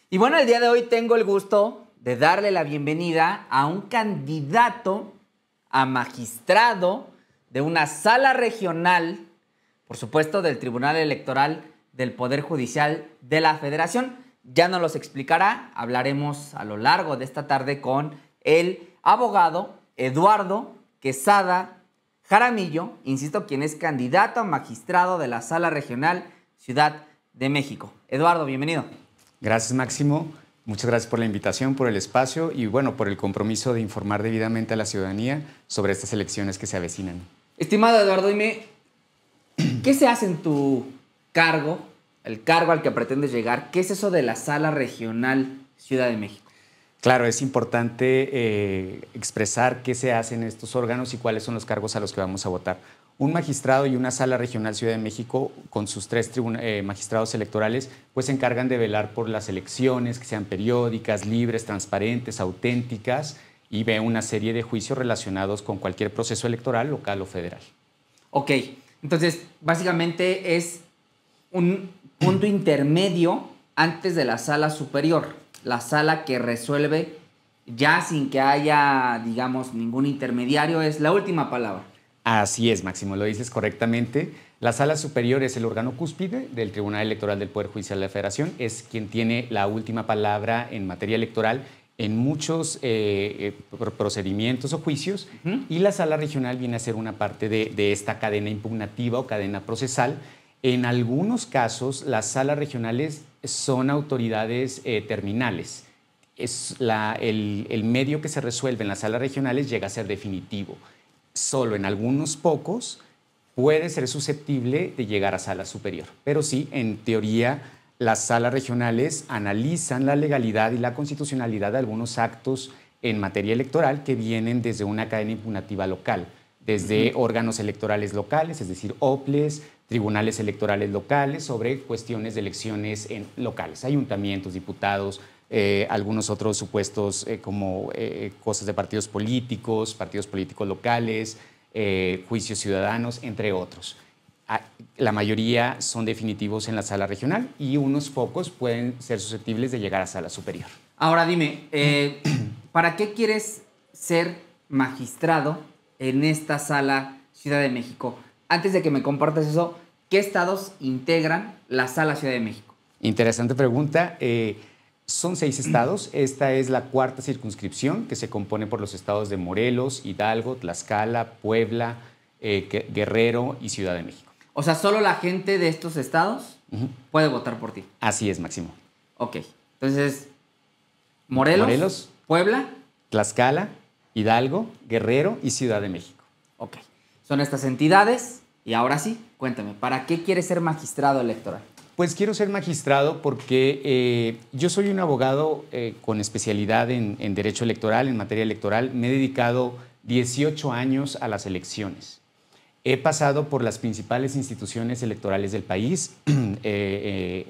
Y bueno, el día de hoy tengo el gusto de darle la bienvenida a un candidato a magistrado de una sala regional, por supuesto, del Tribunal Electoral del Poder Judicial de la Federación. Ya nos los explicará. Hablaremos a lo largo de esta tarde con el abogado Eduardo Quesada Jaramillo, insisto, quien es candidato a magistrado de la Sala Regional Ciudad de México. Eduardo, bienvenido. Gracias, Máximo. Muchas gracias por la invitación, por el espacio y, bueno, por el compromiso de informar debidamente a la ciudadanía sobre estas elecciones que se avecinan. Estimado Eduardo, dime, ¿qué se hace en tu cargo, el cargo al que pretendes llegar? ¿Qué es eso de la Sala Regional Ciudad de México? Claro, es importante expresar qué se hace en estos órganos y cuáles son los cargos a los que vamos a votar. Un magistrado y una Sala Regional Ciudad de México, con sus 3 magistrados electorales, pues se encargan de velar por las elecciones, que sean periódicas, libres, transparentes, auténticas, y ve una serie de juicios relacionados con cualquier proceso electoral, local o federal. Ok, entonces básicamente es un punto intermedio antes de la sala superior, la sala que resuelve ya sin que haya, digamos, ningún intermediario, es la última palabra. Así es, Máximo, lo dices correctamente. La Sala Superior es el órgano cúspide del Tribunal Electoral del Poder Judicial de la Federación, es quien tiene la última palabra en materia electoral en muchos procedimientos o juicios, y la Sala Regional viene a ser una parte de esta cadena impugnativa o cadena procesal. En algunos casos, las salas regionales son autoridades terminales. El medio que se resuelve en las salas regionales llega a ser definitivo. Solo en algunos pocos puede ser susceptible de llegar a sala superior. Pero sí, en teoría, las salas regionales analizan la legalidad y la constitucionalidad de algunos actos en materia electoral que vienen desde una cadena impugnativa local, desde órganos electorales locales, es decir, OPLES, tribunales electorales locales, sobre cuestiones de elecciones locales, ayuntamientos, diputados, algunos otros supuestos como cosas de partidos políticos locales, juicios ciudadanos, entre otros. La mayoría son definitivos en la sala regional y unos pocos pueden ser susceptibles de llegar a sala superior. Ahora dime, ¿para qué quieres ser magistrado en esta sala Ciudad de México? Antes de que me compartas eso, ¿qué estados integran la sala Ciudad de México? Interesante pregunta. Son 6 estados. Esta es la 4ª circunscripción, que se compone por los estados de Morelos, Hidalgo, Tlaxcala, Puebla, Guerrero y Ciudad de México. O sea, ¿solo la gente de estos estados puede votar por ti? Así es, Máximo. Ok. Entonces, Morelos, Puebla, Tlaxcala, Hidalgo, Guerrero y Ciudad de México. Ok. Son estas entidades. Y ahora sí, cuéntame, ¿para qué quieres ser magistrado electoral? Pues quiero ser magistrado porque yo soy un abogado con especialidad en Derecho Electoral, en materia electoral. Me he dedicado 18 años a las elecciones. He pasado por las principales instituciones electorales del país. He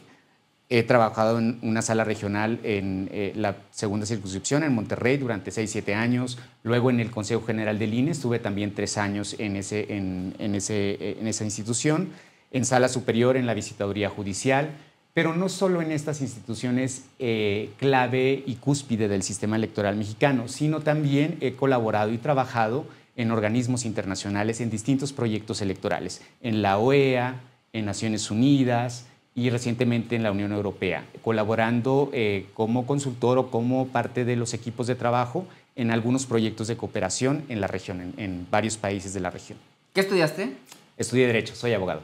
trabajado en una sala regional en la 2ª circunscripción en Monterrey durante 6-7 años. Luego en el Consejo General del INE estuve también 3 años en esa institución. En sala superior, en la visitaduría judicial, pero no solo en estas instituciones clave y cúspide del sistema electoral mexicano, sino también he colaborado y trabajado en organismos internacionales en distintos proyectos electorales, en la OEA, en Naciones Unidas y recientemente en la Unión Europea, colaborando como consultor o como parte de los equipos de trabajo en algunos proyectos de cooperación en la región, en varios países de la región. ¿Qué estudiaste? Estudié Derecho, soy abogado.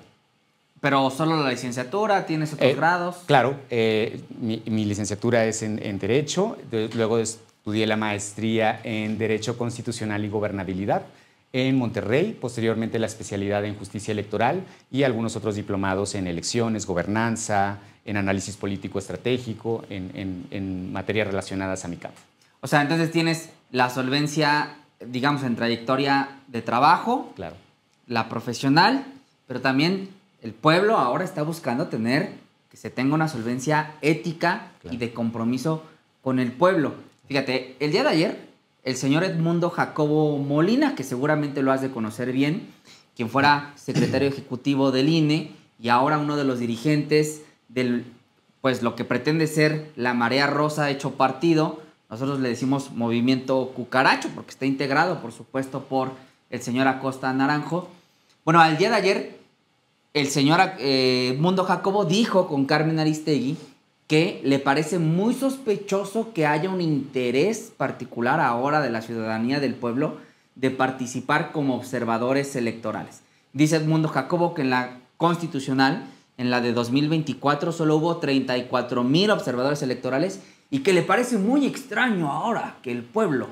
¿Pero solo la licenciatura? ¿Tienes otros grados? Claro, mi licenciatura es en Derecho, luego estudié la maestría en Derecho Constitucional y Gobernabilidad en Monterrey, posteriormente la especialidad en Justicia Electoral y algunos otros diplomados en elecciones, gobernanza, en análisis político estratégico, en materias relacionadas a mi campo. O sea, entonces tienes la solvencia, digamos, en trayectoria de trabajo, claro, la profesional, pero también el pueblo ahora está buscando que se tenga una solvencia ética, claro, y de compromiso con el pueblo. Fíjate, el día de ayer, el señor Edmundo Jacobo Molina, que seguramente lo has de conocer bien, quien fuera secretario ejecutivo del INE y ahora uno de los dirigentes del pues lo que pretende ser la Marea Rosa hecho partido. Nosotros le decimos Movimiento Cucaracho porque está integrado, por supuesto, por el señor Acosta Naranjo. Bueno, al día de ayer, el señor Edmundo Jacobo dijo con Carmen Aristegui que le parece muy sospechoso que haya un interés particular ahora de la ciudadanía del pueblo de participar como observadores electorales. Dice Edmundo Jacobo que en la constitucional, en la de 2024, solo hubo 34,000 observadores electorales y que le parece muy extraño ahora que el pueblo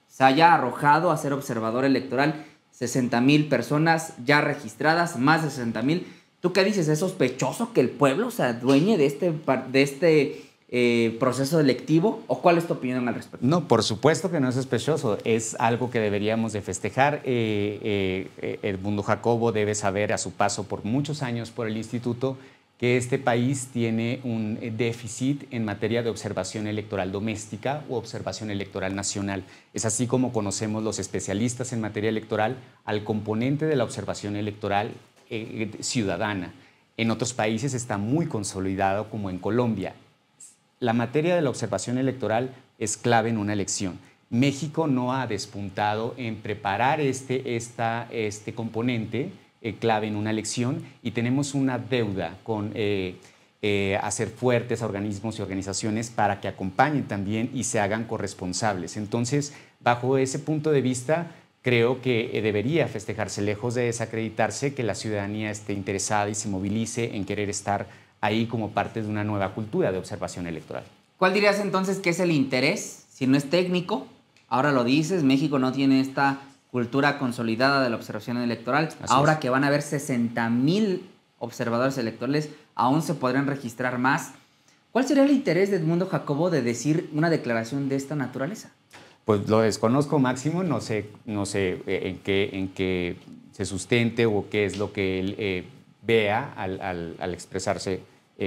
se haya arrojado a ser observador electoral. 60,000 personas ya registradas, más de 60,000. ¿Tú qué dices? ¿Es sospechoso que el pueblo se adueñe de este proceso electivo? ¿O cuál es tu opinión al respecto? No, por supuesto que no es sospechoso. Es algo que deberíamos de festejar. Edmundo Jacobo debe saber a su paso por muchos años por el instituto que este país tiene un déficit en materia de observación electoral doméstica u observación electoral nacional. Es así como conocemos los especialistas en materia electoral al componente de la observación electoral ciudadana. En otros países está muy consolidado, como en Colombia. La materia de la observación electoral es clave en una elección. México no ha despuntado en preparar este componente clave en una elección y tenemos una deuda con hacer fuertes a organismos y organizaciones para que acompañen también y se hagan corresponsables. Entonces, bajo ese punto de vista, creo que debería festejarse, lejos de desacreditarse, que la ciudadanía esté interesada y se movilice en querer estar ahí como parte de una nueva cultura de observación electoral. ¿Cuál dirías entonces que es el interés? Si no es técnico, ahora lo dices, México no tiene esta cultura consolidada de la observación electoral. Ahora que van a haber 60,000 observadores electorales, aún se podrán registrar más. ¿Cuál sería el interés de Edmundo Jacobo de decir una declaración de esta naturaleza? Pues lo desconozco, Máximo, no sé en qué se sustente o qué es lo que él vea al expresarse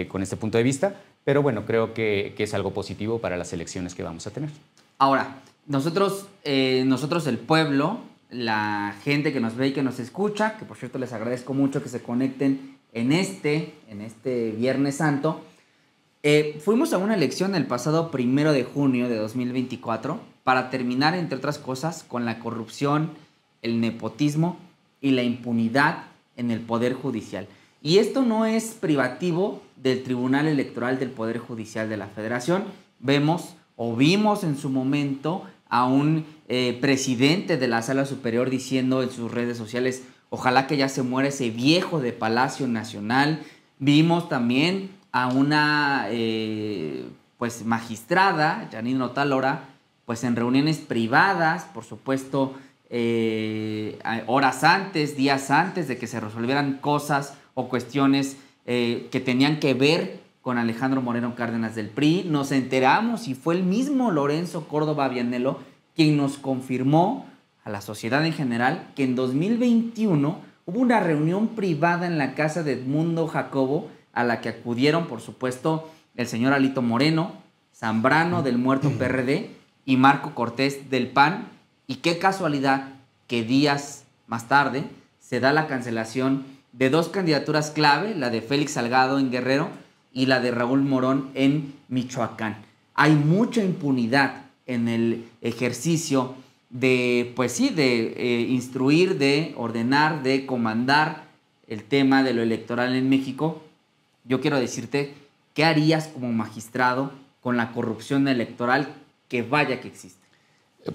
con este punto de vista, pero bueno, creo que es algo positivo para las elecciones que vamos a tener. Ahora, nosotros el pueblo, la gente que nos ve y que nos escucha, que por cierto les agradezco mucho que se conecten en este Viernes Santo, fuimos a una elección el pasado 1 de junio de 2024 para terminar, entre otras cosas, con la corrupción, el nepotismo y la impunidad en el Poder Judicial. Y esto no es privativo del Tribunal Electoral del Poder Judicial de la Federación. Vimos en su momento a un presidente de la Sala Superior diciendo en sus redes sociales, ojalá que ya se muera ese viejo de Palacio Nacional. Vimos también a una magistrada, Janine Otalora, pues en reuniones privadas, por supuesto, horas antes, días antes de que se resolvieran cosas o cuestiones que tenían que ver con Alejandro Moreno Cárdenas del PRI. Nos enteramos y fue el mismo Lorenzo Córdoba Vianello quien nos confirmó a la sociedad en general que en 2021 hubo una reunión privada en la casa de Edmundo Jacobo a la que acudieron, por supuesto, el señor Alito Moreno, Zambrano del muerto PRD y Marco Cortés del PAN. Y qué casualidad que días más tarde se da la cancelación de dos candidaturas clave, la de Félix Salgado en Guerrero y la de Raúl Morón en Michoacán. Hay mucha impunidad en el ejercicio de, instruir, de ordenar, de comandar el tema de lo electoral en México. Yo quiero decirte, ¿qué harías como magistrado con la corrupción electoral que vaya que existe?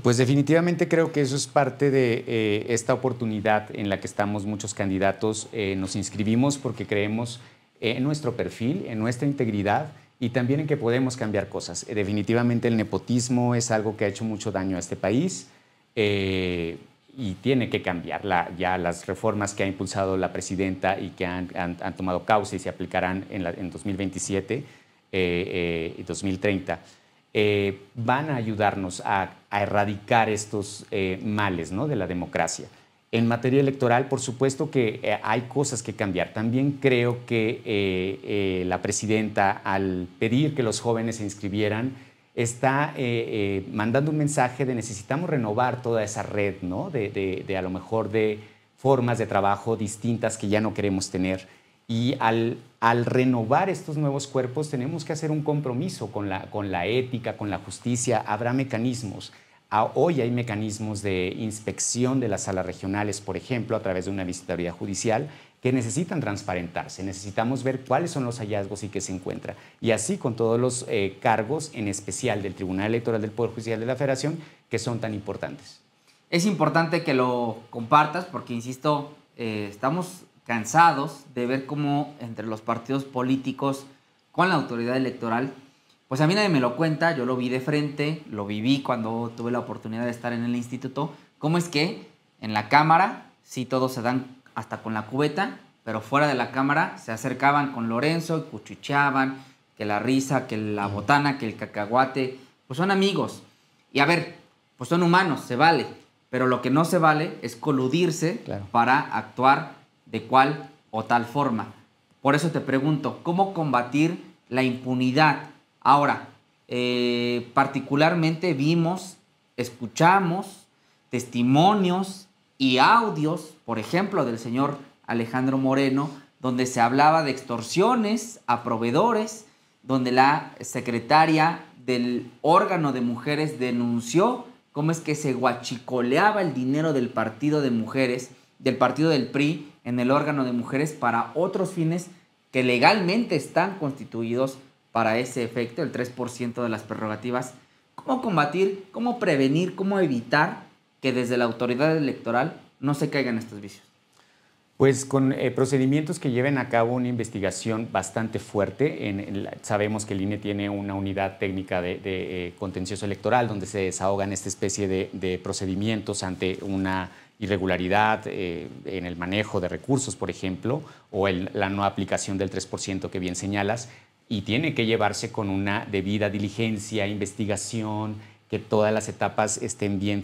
Pues definitivamente creo que eso es parte de esta oportunidad en la que estamos muchos candidatos. Nos inscribimos porque creemos en nuestro perfil, en nuestra integridad y también en que podemos cambiar cosas. Definitivamente el nepotismo es algo que ha hecho mucho daño a este país y tiene que cambiar. Ya las reformas que ha impulsado la presidenta y que han tomado causa y se aplicarán en 2027 y 2030, van a ayudarnos a erradicar estos males, ¿no?, de la democracia. En materia electoral, por supuesto que hay cosas que cambiar. También creo que la presidenta, al pedir que los jóvenes se inscribieran, está mandando un mensaje de necesitamos renovar toda esa red, ¿no?, de a lo mejor de formas de trabajo distintas que ya no queremos tener. Y al renovar estos nuevos cuerpos tenemos que hacer un compromiso con la ética, con la justicia. Habrá mecanismos. Hoy hay mecanismos de inspección de las salas regionales, por ejemplo, a través de una visitoría judicial, que necesitan transparentarse. Necesitamos ver cuáles son los hallazgos y qué se encuentra. Y así con todos los cargos, en especial del Tribunal Electoral del Poder Judicial de la Federación, que son tan importantes. Es importante que lo compartas porque, insisto, estamos cansados de ver cómo entre los partidos políticos con la autoridad electoral, pues a mí nadie me lo cuenta, yo lo vi de frente, lo viví cuando tuve la oportunidad de estar en el instituto, cómo es que en la Cámara sí todos se dan hasta con la cubeta, pero fuera de la Cámara se acercaban con Lorenzo y cuchicheaban, que la risa, que la botana, que el cacahuate, pues son amigos. Y a ver, pues son humanos, se vale, pero lo que no se vale es coludirse para actuar de cual o tal forma. Por eso te pregunto, ¿cómo combatir la impunidad? Ahora, particularmente vimos, escuchamos testimonios y audios, por ejemplo, del señor Alejandro Moreno, donde se hablaba de extorsiones a proveedores, donde la secretaria del órgano de mujeres denunció cómo es que se guachicoleaba el dinero del partido de mujeres, del partido del PRI, en el órgano de mujeres para otros fines que legalmente están constituidos para ese efecto, el 3% de las prerrogativas. ¿Cómo combatir, cómo prevenir, cómo evitar que desde la autoridad electoral no se caigan estos vicios? Pues con procedimientos que lleven a cabo una investigación bastante fuerte. Sabemos que el INE tiene una unidad técnica de contencioso electoral donde se desahogan esta especie de procedimientos ante una irregularidad en el manejo de recursos, por ejemplo, o la no aplicación del 3% que bien señalas, y tiene que llevarse con una debida diligencia, investigación, que todas las etapas estén bien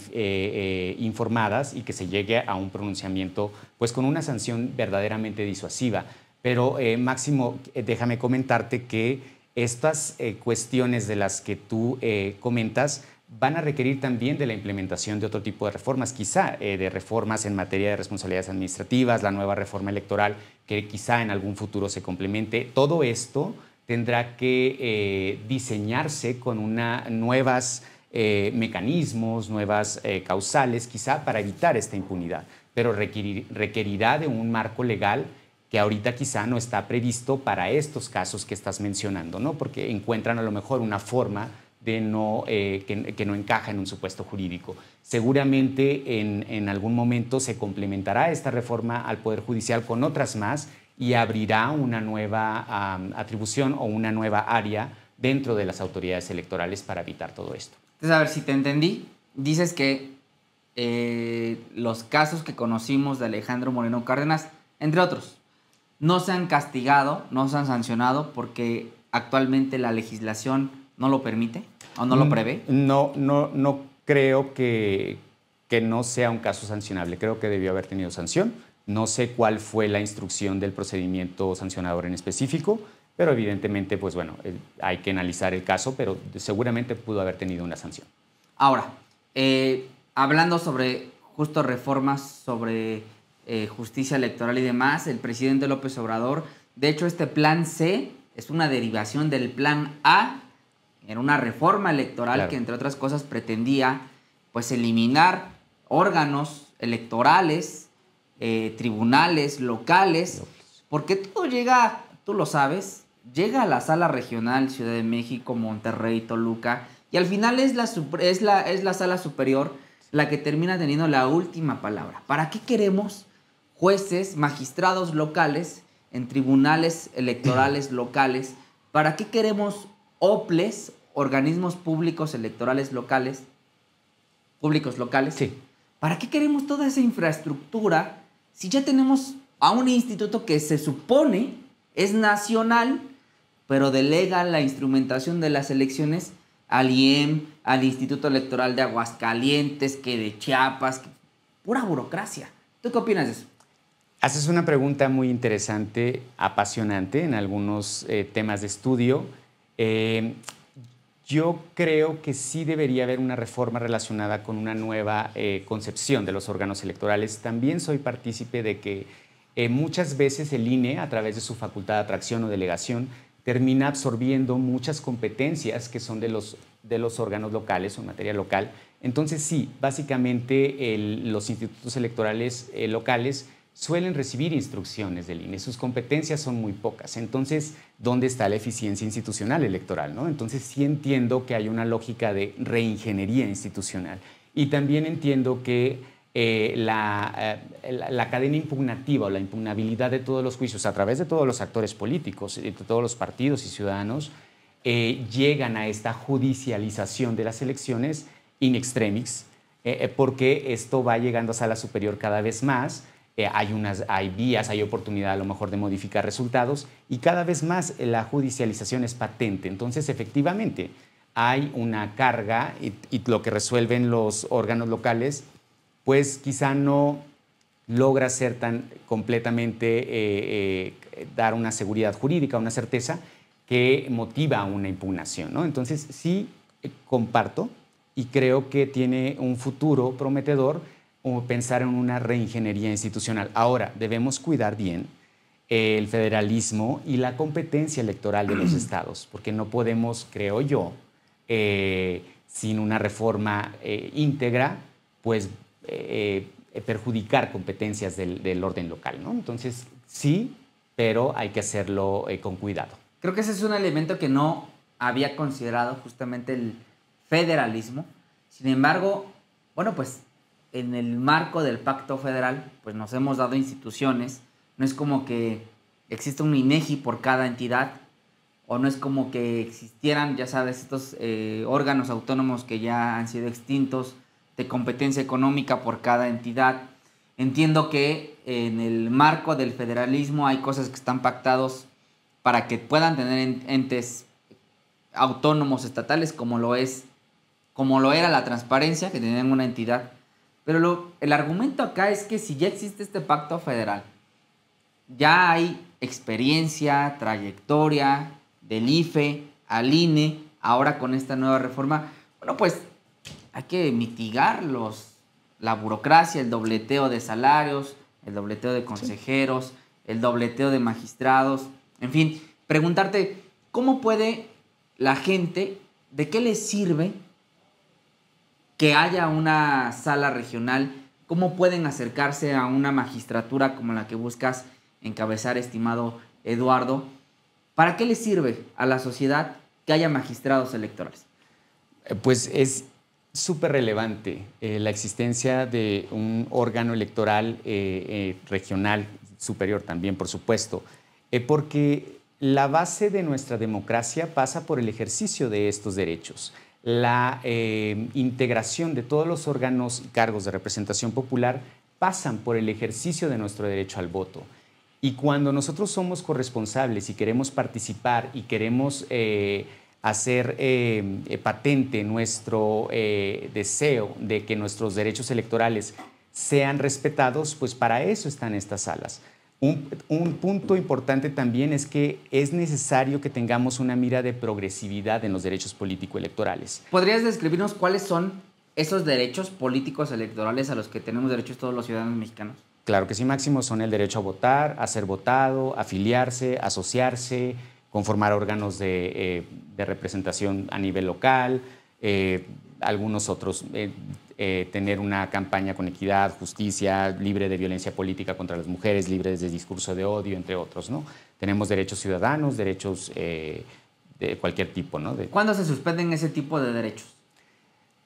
informadas y que se llegue a un pronunciamiento pues con una sanción verdaderamente disuasiva. Pero Máximo, déjame comentarte que estas cuestiones de las que tú comentas van a requerir también de la implementación de otro tipo de reformas, quizá de reformas en materia de responsabilidades administrativas, la nueva reforma electoral que quizá en algún futuro se complemente. Todo esto tendrá que diseñarse con nuevas mecanismos, nuevas causales, quizá para evitar esta impunidad, pero requerirá de un marco legal que ahorita quizá no está previsto para estos casos que estás mencionando, ¿no? Porque encuentran a lo mejor una forma de que no encaja en un supuesto jurídico. Seguramente en algún momento se complementará esta reforma al Poder Judicial con otras más y abrirá una nueva atribución o una nueva área dentro de las autoridades electorales para evitar todo esto. Entonces, a ver si te entendí. Dices que los casos que conocimos de Alejandro Moreno Cárdenas, entre otros, no se han castigado, no se han sancionado porque actualmente la legislación no lo permite o no lo prevé. No creo que no sea un caso sancionable. Creo que debió haber tenido sanción. No sé cuál fue la instrucción del procedimiento sancionador en específico, pero evidentemente, pues bueno, hay que analizar el caso, pero seguramente pudo haber tenido una sanción. Ahora, hablando sobre justo reformas sobre justicia electoral y demás, el presidente López Obrador, de hecho este plan C es una derivación del plan A, era una reforma electoral claro, que entre otras cosas pretendía pues eliminar órganos electorales, tribunales locales, porque todo llega, tú lo sabes, llega a la sala regional Ciudad de México, Monterrey, Toluca, y al final es la sala superior la que termina teniendo la última palabra. ¿Para qué queremos jueces, magistrados locales en tribunales electorales locales? ¿Para qué queremos OPLES, organismos públicos electorales locales, públicos locales? Sí. ¿Para qué queremos toda esa infraestructura si ya tenemos a un instituto que se supone es nacional, pero delega la instrumentación de las elecciones al IEM, al Instituto Electoral de Aguascalientes, que de Chiapas, pura burocracia? ¿Tú qué opinas de eso? Haces una pregunta muy interesante, apasionante en algunos temas de estudio. Yo creo que sí debería haber una reforma relacionada con una nueva concepción de los órganos electorales. También soy partícipe de que muchas veces el INE, a través de su facultad de atracción o delegación, termina absorbiendo muchas competencias que son de los órganos locales o en materia local. Entonces, sí, básicamente los institutos electorales locales suelen recibir instrucciones del INE. Sus competencias son muy pocas. Entonces, ¿dónde está la eficiencia institucional electoral, ¿no? Entonces, sí entiendo que hay una lógica de reingeniería institucional. Y también entiendo que la cadena impugnativa o la impugnabilidad de todos los juicios a través de todos los actores políticos, de todos los partidos y ciudadanos, llegan a esta judicialización de las elecciones in extremis, porque esto va llegando a sala superior cada vez más. Hay vías, hay oportunidad a lo mejor de modificar resultados y cada vez más la judicialización es patente. Entonces, efectivamente, hay una carga y lo que resuelven los órganos locales pues quizá no logra ser tan completamente, dar una seguridad jurídica, una certeza que motiva una impugnación, ¿no? Entonces sí comparto y creo que tiene un futuro prometedor pensar en una reingeniería institucional. Ahora, debemos cuidar bien el federalismo y la competencia electoral de los estados, porque no podemos, creo yo, sin una reforma íntegra, pues perjudicar competencias del orden local, ¿no? Entonces, sí, pero hay que hacerlo con cuidado. Creo que ese es un elemento que no había considerado, justamente el federalismo. Sin embargo, bueno, pues en el marco del Pacto Federal, pues nos hemos dado instituciones. No es como que exista un INEGI por cada entidad, o no es como que existieran, ya sabes, estos órganos autónomos que ya han sido extintos, de competencia económica por cada entidad. Entiendo que en el marco del federalismo hay cosas que están pactados para que puedan tener entes autónomos estatales, como lo era la transparencia, que tenían una entidad. Pero el argumento acá es que si ya existe este pacto federal, ya hay experiencia, trayectoria del IFE al INE, ahora con esta nueva reforma, bueno, pues hay que mitigar la burocracia, el dobleteo de salarios, el dobleteo de consejeros, el dobleteo de magistrados. En fin, preguntarte, ¿cómo puede la gente, de qué le sirve que haya una sala regional? ¿Cómo pueden acercarse a una magistratura como la que buscas encabezar, estimado Eduardo? ¿Para qué le sirve a la sociedad que haya magistrados electorales? Pues es súper relevante la existencia de un órgano electoral regional superior también, por supuesto, porque la base de nuestra democracia pasa por el ejercicio de estos derechos. La integración de todos los órganos y cargos de representación popular pasan por el ejercicio de nuestro derecho al voto. Y cuando nosotros somos corresponsables y queremos participar y queremos hacer patente nuestro deseo de que nuestros derechos electorales sean respetados, pues para eso están estas salas. Un punto importante también es que es necesario que tengamos una mira de progresividad en los derechos político-electorales. ¿Podrías describirnos cuáles son esos derechos políticos electorales a los que tenemos derechos todos los ciudadanos mexicanos? Claro que sí, Máximo, son el derecho a votar, a ser votado, afiliarse, asociarse, conformar órganos de representación a nivel local, algunos otros, tener una campaña con equidad, justicia, libre de violencia política contra las mujeres, libre de discurso de odio, entre otros, ¿no? Tenemos derechos ciudadanos, derechos de cualquier tipo, ¿no? ¿Cuándo se suspenden ese tipo de derechos?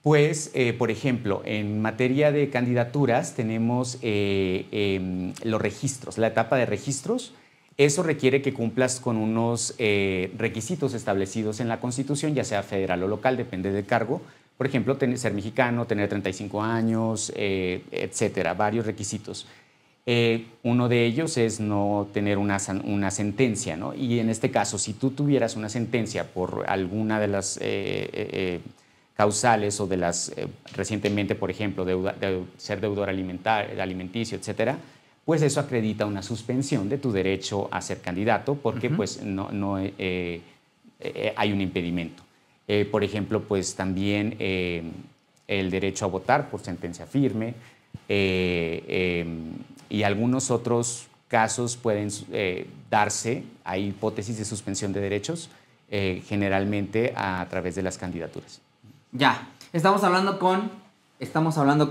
Pues, por ejemplo, en materia de candidaturas tenemos los registros, la etapa de registros. Eso requiere que cumplas con unos requisitos establecidos en la Constitución, ya sea federal o local, depende del cargo. Por ejemplo, ser mexicano, tener 35 años, etcétera, varios requisitos. Uno de ellos es no tener una sentencia, ¿no? Y en este caso, si tú tuvieras una sentencia por alguna de las causales o de las recientemente, por ejemplo, de ser deudor alimenticio, etcétera, pues eso acredita una suspensión de tu derecho a ser candidato porque pues no hay un impedimento. Por ejemplo, pues también el derecho a votar por sentencia firme y algunos otros casos pueden darse, hay hipótesis de suspensión de derechos, generalmente a través de las candidaturas. Ya, estamos hablando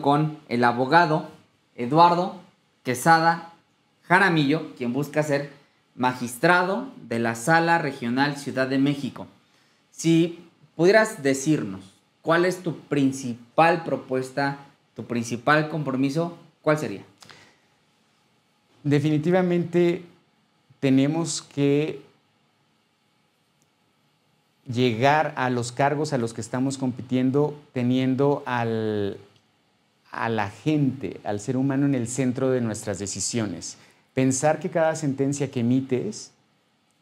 con el abogado Eduardo Quesada Jaramillo, quien busca ser magistrado de la Sala Regional Ciudad de México. Si pudieras decirnos cuál es tu principal propuesta, tu principal compromiso, ¿cuál sería? Definitivamente tenemos que llegar a los cargos a los que estamos compitiendo teniendo a la gente, al ser humano en el centro de nuestras decisiones. Pensar que cada sentencia que emites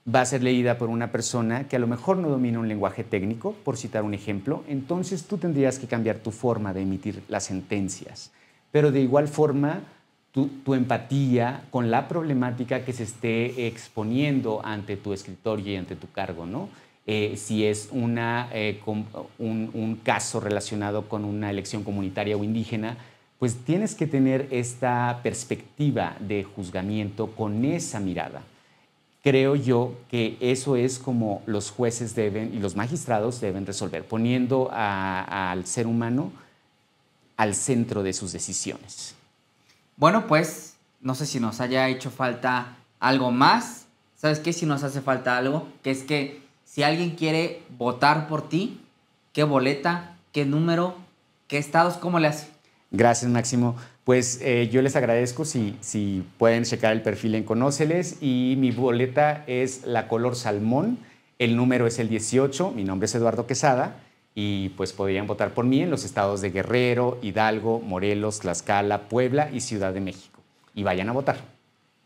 va a ser leída por una persona que a lo mejor no domina un lenguaje técnico, por citar un ejemplo, entonces tú tendrías que cambiar tu forma de emitir las sentencias. Pero de igual forma, tu empatía con la problemática que se esté exponiendo ante tu escritorio y ante tu cargo, ¿no? Si es un caso relacionado con una elección comunitaria o indígena, pues tienes que tener esta perspectiva de juzgamiento con esa mirada. Creo yo que eso es como los jueces deben y los magistrados deben resolver, poniendo al ser humano al centro de sus decisiones. Bueno, pues no sé si nos haya hecho falta algo más. ¿Sabes qué? Si nos hace falta algo, que es que si alguien quiere votar por ti, ¿qué boleta, qué número, qué estados, cómo le hace? Gracias, Máximo. Pues yo les agradezco si pueden checar el perfil en Conóceles, y mi boleta es la color salmón, el número es el 18, mi nombre es Eduardo Quesada, y pues podrían votar por mí en los estados de Guerrero, Hidalgo, Morelos, Tlaxcala, Puebla y Ciudad de México. Y vayan a votar.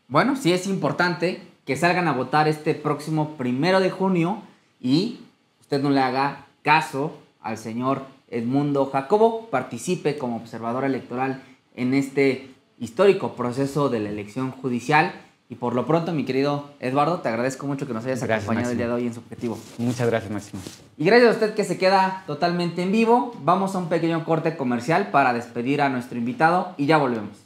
Bueno, sí es importante que salgan a votar este próximo 1 de junio y usted no le haga caso al señor Edmundo Jacobo, participe como observador electoral en este histórico proceso de la elección judicial. Y por lo pronto, mi querido Eduardo, te agradezco mucho que nos hayas acompañado el día de hoy en Subjetivo. Muchas gracias, Máximo. Y gracias a usted que se queda totalmente en vivo. Vamos a un pequeño corte comercial para despedir a nuestro invitado y ya volvemos.